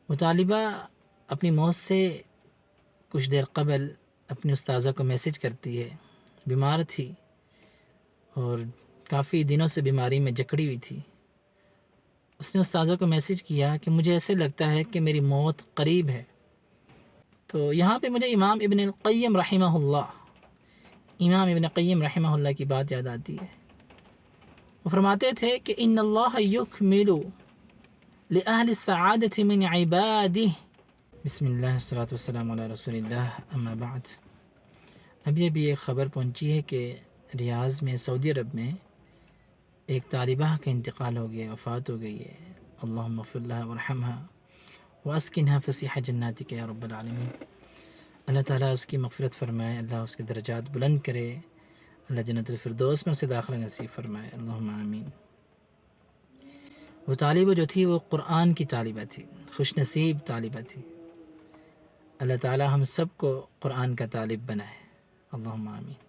وہ طالبہ اپنی موت سے کچھ دیر قبل اپنی استاذہ کو میسج کرتی ہے، بیمار تھی اور کافی دنوں سے بیماری میں جکڑی ہوئی تھی۔ اس نے استاذہ کو میسج کیا کہ مجھے ایسے لگتا ہے کہ میری موت قریب ہے۔ تو یہاں پہ مجھے امام ابن القیم رحمہ اللہ کی بات یاد آتی ہے۔ وہ فرماتے تھے کہ ان اللہ یکمل لأہل السعادة من عبادہ۔ بسم اللہ والصلاۃ والسلام علی رسول اللہ، اما بعد۔ ابھی ایک خبر پہنچی ہے کہ ریاض میں، سعودی عرب میں، ایک طالبہ کا انتقال ہو گیا، وفات ہو گئی ہے۔ اللہم اغفر لها وارحمها واسکنها فسیح جناتک یا رب العالمین۔ اللہ تعالیٰ اس کی مغفرت فرمائے، اللہ اس کے درجات بلند کرے، اللہ جنت الفردوس میں اسے داخلہ نصیب فرمائے، اللہم آمین۔ وہ طالبہ جو تھی وہ قرآن کی طالبہ تھی، خوش نصیب طالبہ تھی۔ اللہ تعالیٰ ہم سب کو قرآن کا طالب بنائے، اللہم آمین۔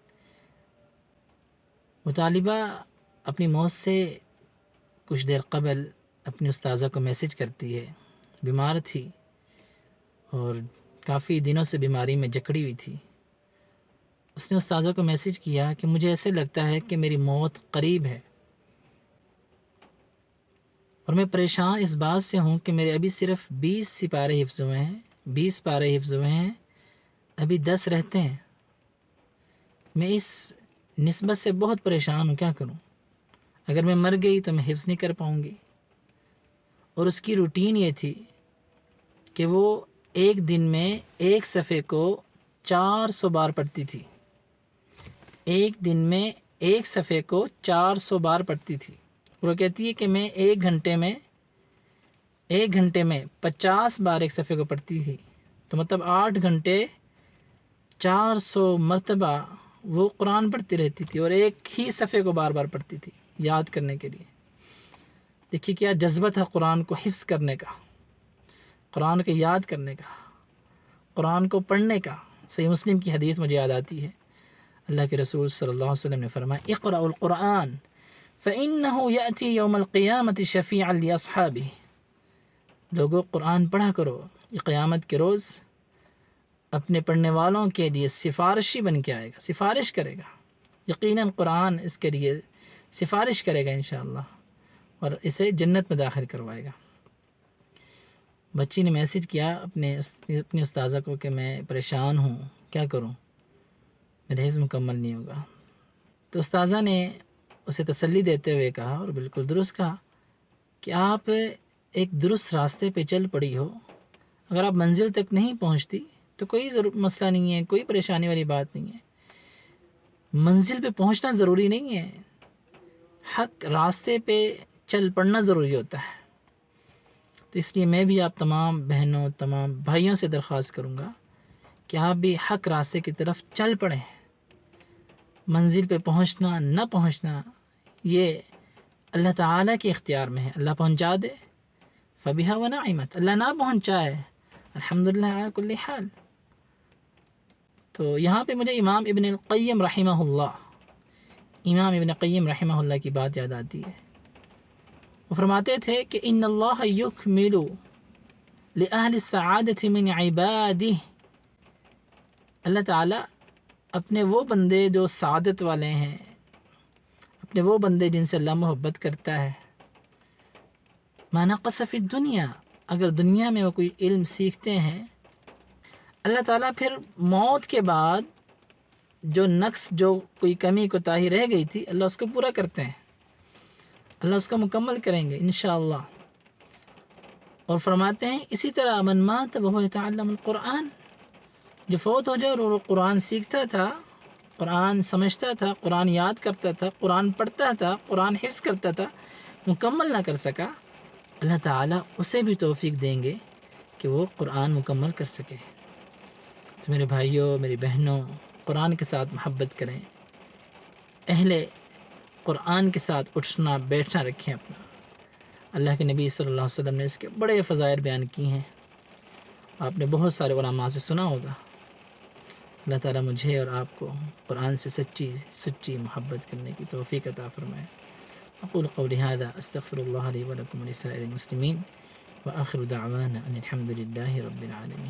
وہ طالبہ اپنی موت سے کچھ دیر قبل اپنی استاذہ کو میسج کرتی ہے، بیمار تھی اور کافی دنوں سے بیماری میں جکڑی ہوئی تھی۔ اس نے استاذہ کو میسج کیا کہ مجھے ایسے لگتا ہے کہ میری موت قریب ہے، اور میں پریشان اس بات سے ہوں کہ میرے ابھی صرف 20 سپارے حفظ ہوئے ہیں، 20 پارے حفظ ہوئے ہیں، ابھی 10 رہتے ہیں۔ میں اس نسبت سے بہت پریشان ہوں، کیا کروں؟ اگر میں مر گئی تو میں حفظ نہیں کر پاؤں گی۔ اور اس کی روٹین یہ تھی کہ وہ ایک دن میں ایک صفحے کو 400 بار پڑھتی تھی، ایک دن میں ایک صفحے کو 400 بار پڑھتی تھی۔ وہ کہتی ہے کہ میں ایک گھنٹے میں 50 بار ایک صفحے کو پڑھتی تھی، تو مطلب 8 گھنٹے 400 مرتبہ وہ قرآن پڑھتی رہتی تھی، اور ایک ہی صفحے کو بار بار پڑھتی تھی یاد کرنے کے لیے۔ دیکھیے کیا جذبہ تھا قرآن کو حفظ کرنے کا، قرآن کو یاد کرنے کا، قرآن کو پڑھنے کا۔ صحیح مسلم کی حدیث مجھے یاد آتی ہے، اللہ کے رسول صلی اللہ علیہ وسلم نے فرمایا اقرأوا القرآن فإنه يأتي يوم القیامة شفیعا لأصحابہ۔ لوگوں قرآن پڑھا کرو، یہ قیامت کے روز اپنے پڑھنے والوں کے لیے سفارشی بن کے آئے گا، سفارش کرے گا۔ یقیناً قرآن اس کے لیے سفارش کرے گا انشاءاللہ، اور اسے جنت میں داخل کروائے گا۔ بچی نے میسج کیا اپنی استاذہ کو کہ میں پریشان ہوں، کیا کروں، میرا حفظ مکمل نہیں ہوگا۔ تو استاذہ نے اسے تسلی دیتے ہوئے کہا، اور بالکل درست کہا، کہ آپ ایک درست راستے پہ چل پڑی ہو، اگر آپ منزل تک نہیں پہنچتی تو کوئی مسئلہ نہیں ہے، کوئی پریشانی والی بات نہیں ہے۔ منزل پہ پہنچنا ضروری نہیں ہے، حق راستے پہ چل پڑنا ضروری ہوتا ہے۔ تو اس لیے میں بھی آپ تمام بہنوں، تمام بھائیوں سے درخواست کروں گا کہ آپ بھی حق راستے کی طرف چل پڑیں۔ منزل پہ پہنچنا نہ پہنچنا یہ اللہ تعالیٰ کے اختیار میں ہے، اللہ پہنچا دے فبہا ونعمت، اللہ نہ پہنچائے الحمدللہ علی کل حال۔ تو یہاں پہ مجھے امام ابن القیم رحمہ اللہ کی بات یاد آتی ہے۔ وہ فرماتے تھے کہ ان اللہ یکمل لأہل السعادة من عبادہ۔ اللہ تعالیٰ اپنے وہ بندے جو سعادت والے ہیں، اپنے وہ بندے جن سے اللہ محبت کرتا ہے، ما نقص فی الدنیا، اگر دنیا میں وہ کوئی علم سیکھتے ہیں، اللہ تعالیٰ پھر موت کے بعد جو نقص، جو کوئی کمی کوتاہی رہ گئی تھی، اللہ اس کو پورا کرتے ہیں، اللہ اس کو مکمل کریں گے انشاءاللہ۔ اور فرماتے ہیں اسی طرح من مات وهو يتعلم القرآن، جو فوت ہو جائے اور وہ قرآن سیکھتا تھا، قرآن سمجھتا تھا، قرآن یاد کرتا تھا، قرآن پڑھتا تھا، قرآن حفظ کرتا تھا، مکمل نہ کر سکا، اللہ تعالیٰ اسے بھی توفیق دیں گے کہ وہ قرآن مکمل کر سکے۔ تو میرے بھائیوں، میری بہنوں، قرآن کے ساتھ محبت کریں، اہل قرآن کے ساتھ اٹھنا بیٹھنا رکھیں اپنا۔ اللہ کے نبی صلی اللہ علیہ وسلم نے اس کے بڑے فضائل بیان کی ہیں، آپ نے بہت سارے علماء سے سنا ہوگا۔ اللہ تعالیٰ مجھے اور آپ کو قرآن سے سچی محبت کرنے کی توفیق عطا فرمائے۔ اقول قولی ھذا استغفر اللہ لی ولکم ولسائر المسلمین وآخر دعوانا ان الحمد للہ رب العالمین.